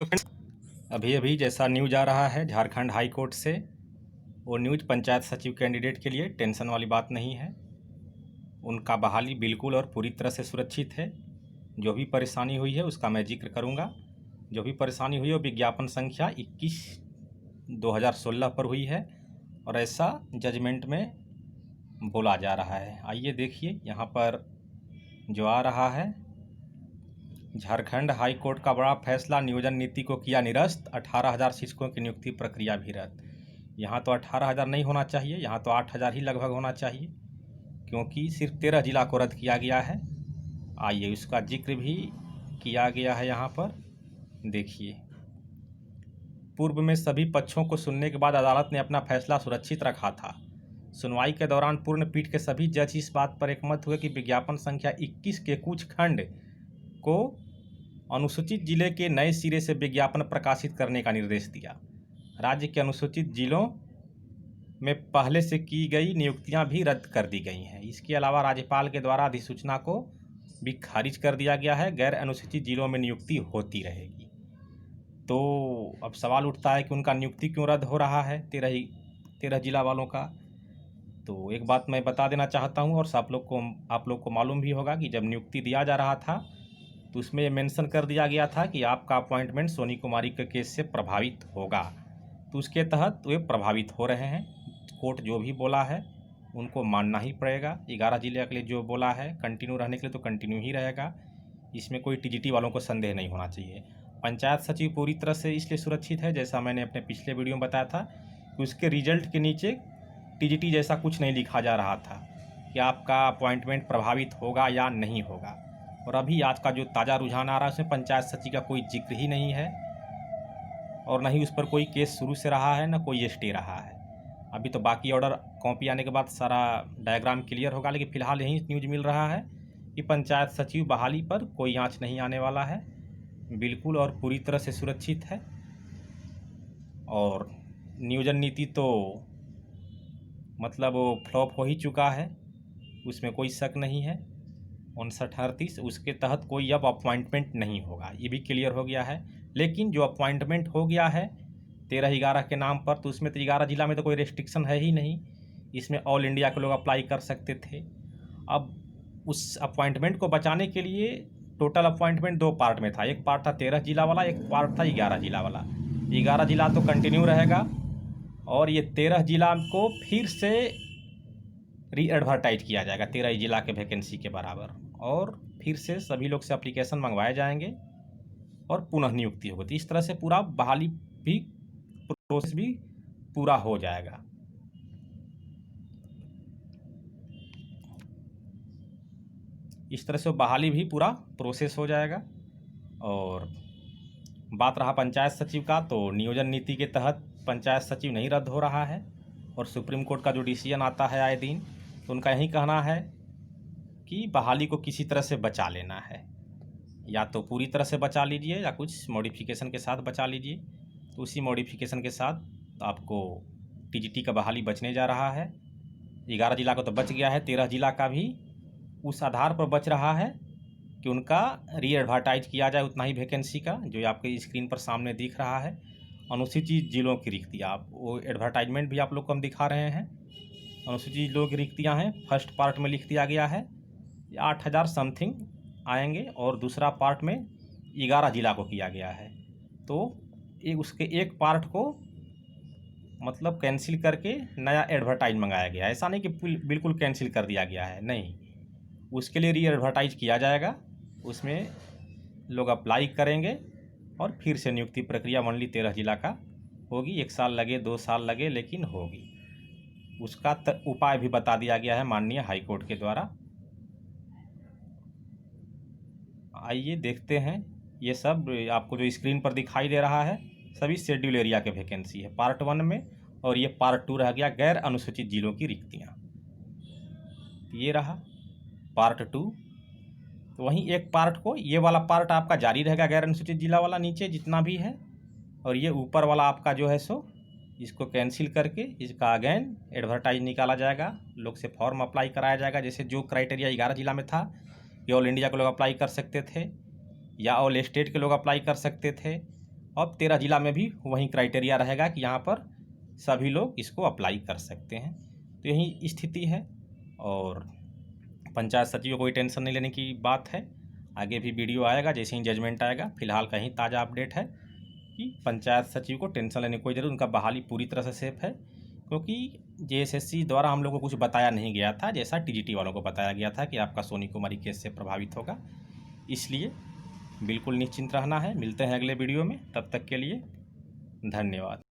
तो फ्रेंड्स, अभी अभी जैसा न्यूज आ रहा है झारखंड हाई कोर्ट से, वो न्यूज पंचायत सचिव कैंडिडेट के लिए टेंशन वाली बात नहीं है। उनका बहाली बिल्कुल और पूरी तरह से सुरक्षित है। जो भी परेशानी हुई है उसका मैं जिक्र करूंगा। जो भी परेशानी हुई है वो विज्ञापन संख्या 21/2016 पर हुई है और ऐसा जजमेंट में बोला जा रहा है। आइए देखिए यहाँ पर जो आ रहा है। झारखंड हाई कोर्ट का बड़ा फैसला, नियोजन नीति को किया निरस्त, 18,000 शिक्षकों की नियुक्ति प्रक्रिया भी रद्द। यहाँ तो 18,000 नहीं होना चाहिए, यहाँ तो 8,000 ही लगभग होना चाहिए, क्योंकि सिर्फ 13 जिला को रद्द किया गया है। आइए उसका जिक्र भी किया गया है यहाँ पर, देखिए। पूर्व में सभी पक्षों को सुनने के बाद अदालत ने अपना फैसला सुरक्षित रखा था। सुनवाई के दौरान पूर्ण पीठ के सभी जज इस बात पर एकमत हुए कि विज्ञापन संख्या 21 के कुछ खंड को अनुसूचित जिले के नए सिरे से विज्ञापन प्रकाशित करने का निर्देश दिया। राज्य के अनुसूचित जिलों में पहले से की गई नियुक्तियां भी रद्द कर दी गई हैं। इसके अलावा राज्यपाल के द्वारा अधिसूचना को भी खारिज कर दिया गया है। गैर अनुसूचित जिलों में नियुक्ति होती रहेगी। तो अब सवाल उठता है कि उनका नियुक्ति क्यों रद्द हो रहा है, 13 जिला वालों का। तो एक बात मैं बता देना चाहता हूं, और आप लोग को मालूम भी होगा कि जब नियुक्ति दिया जा रहा था तो उसमें ये मेंशन कर दिया गया था कि आपका अपॉइंटमेंट सोनी कुमारी के केस से प्रभावित होगा। तो उसके तहत वे प्रभावित हो रहे हैं। कोर्ट जो भी बोला है उनको मानना ही पड़ेगा। 11 जिले के लिए जो बोला है कंटिन्यू रहने के लिए तो कंटिन्यू ही रहेगा। इसमें कोई टीजीटी वालों को संदेह नहीं होना चाहिए। पंचायत सचिव पूरी तरह से इसलिए सुरक्षित है, जैसा मैंने अपने पिछले वीडियो में बताया था कि उसके रिजल्ट के नीचे टीजीटी जैसा कुछ नहीं लिखा जा रहा था कि आपका अपॉइंटमेंट प्रभावित होगा या नहीं होगा। और अभी आज का जो ताज़ा रुझान आ रहा है उसमें पंचायत सचिव का कोई जिक्र ही नहीं है, और न ही उस पर कोई केस शुरू से रहा है, न कोई स्टे रहा है। अभी तो बाकी ऑर्डर कॉपी आने के बाद सारा डायग्राम क्लियर होगा, लेकिन फिलहाल यही न्यूज मिल रहा है कि पंचायत सचिव बहाली पर कोई आँच नहीं आने वाला है, बिल्कुल और पूरी तरह से सुरक्षित है। और नियोजन नीति तो मतलब वो फ्लॉप हो ही चुका है, उसमें कोई शक नहीं है। 5938 उसके तहत कोई अब अपॉइंटमेंट नहीं होगा, ये भी क्लियर हो गया है। लेकिन जो अपॉइंटमेंट हो गया है 13-11 के नाम पर, तो उसमें तो 11 जिला में तो कोई रेस्ट्रिक्शन है ही नहीं। इसमें ऑल इंडिया के लोग अप्लाई कर सकते थे। अब उस अपॉइंटमेंट को बचाने के लिए टोटल अपॉइंटमेंट 2 पार्ट में था। एक पार्ट था 13 जिला वाला, एक पार्ट था 11 जिला वाला। 11 जिला तो कंटिन्यू रहेगा, और ये 13 जिला को फिर से री एडवर्टाइज किया जाएगा 13 जिला के वैकेंसी के बराबर, और फिर से सभी लोग से एप्लीकेशन मंगवाए जाएंगे और पुनः नियुक्ति होगी। तो इस तरह से पूरा बहाली भी प्रोसेस भी पूरा हो जाएगा। इस तरह से बहाली भी पूरा प्रोसेस हो जाएगा। और बात रहा पंचायत सचिव का, तो नियोजन नीति के तहत पंचायत सचिव नहीं रद्द हो रहा है, और सुप्रीम कोर्ट का जो डिसीजन आता है आए दिन, तो उनका यही कहना है कि बहाली को किसी तरह से बचा लेना है। या तो पूरी तरह से बचा लीजिए या कुछ मॉडिफिकेशन के साथ बचा लीजिए। तो उसी मॉडिफिकेशन के साथ तो आपको टीजीटी का बहाली बचने जा रहा है। 11 जिला को तो बच गया है, 13 जिला का भी उस आधार पर बच रहा है कि उनका री एडवर्टाइज किया जाए उतना ही वैकेंसी का, जो आपके स्क्रीन पर सामने दिख रहा है। अनुसूचित जिलों की रिक्तियाँ, आप वो एडवर्टाइजमेंट भी आप लोग को हम दिखा रहे हैं। अनुसूचित जिलों की रिक्तियाँ हैं, फर्स्ट पार्ट में लिख दिया गया है 8,000 समथिंग आएंगे, और दूसरा पार्ट में 11 जिला को किया गया है। तो उसके एक पार्ट को मतलब कैंसिल करके नया एडवर्टाइज मंगाया गया है। ऐसा नहीं कि बिल्कुल कैंसिल कर दिया गया है, नहीं, उसके लिए री एडवर्टाइज किया जाएगा। उसमें लोग अप्लाई करेंगे और फिर से नियुक्ति प्रक्रिया ओनली 13 जिला का होगी। 1 साल लगे, 2 साल लगे, लेकिन होगी। उसका उपाय भी बता दिया गया है माननीय हाईकोर्ट के द्वारा। आइए देखते हैं। ये सब आपको जो स्क्रीन पर दिखाई दे रहा है सभी शेड्यूल एरिया के वैकेंसी है पार्ट 1 में, और ये पार्ट 2 रह गया गैर अनुसूचित जिलों की रिक्तियाँ। ये रहा पार्ट 2। तो वहीं एक पार्ट को, ये वाला पार्ट आपका जारी रहेगा गैर अनुसूचित जिला वाला, नीचे जितना भी है, और ये ऊपर वाला आपका जो है सो इसको कैंसिल करके इसका अगेन एडवर्टाइज निकाला जाएगा, लोग से फॉर्म अप्लाई कराया जाएगा। जैसे जो क्राइटेरिया 11 जिला में था, ये ऑल इंडिया के लोग अप्लाई कर सकते थे या ऑल स्टेट के लोग अप्लाई कर सकते थे, अब 13 जिला में भी वही क्राइटेरिया रहेगा कि यहाँ पर सभी लोग इसको अप्लाई कर सकते हैं। तो यही स्थिति है और पंचायत सचिव को कोई टेंशन नहीं लेने की बात है। आगे भी वीडियो आएगा जैसे ही जजमेंट आएगा। फिलहाल का ही ताज़ा अपडेट है कि पंचायत सचिव को टेंशन लेने की कोई ज़रूरत, उनका बहाली पूरी तरह से सेफ है, क्योंकि जेएसएससी द्वारा हम लोग को कुछ बताया नहीं गया था जैसा टीजीटी वालों को बताया गया था कि आपका सोनी कुमारी केस से प्रभावित होगा। इसलिए बिल्कुल निश्चिंत रहना है। मिलते हैं अगले वीडियो में, तब तक के लिए धन्यवाद।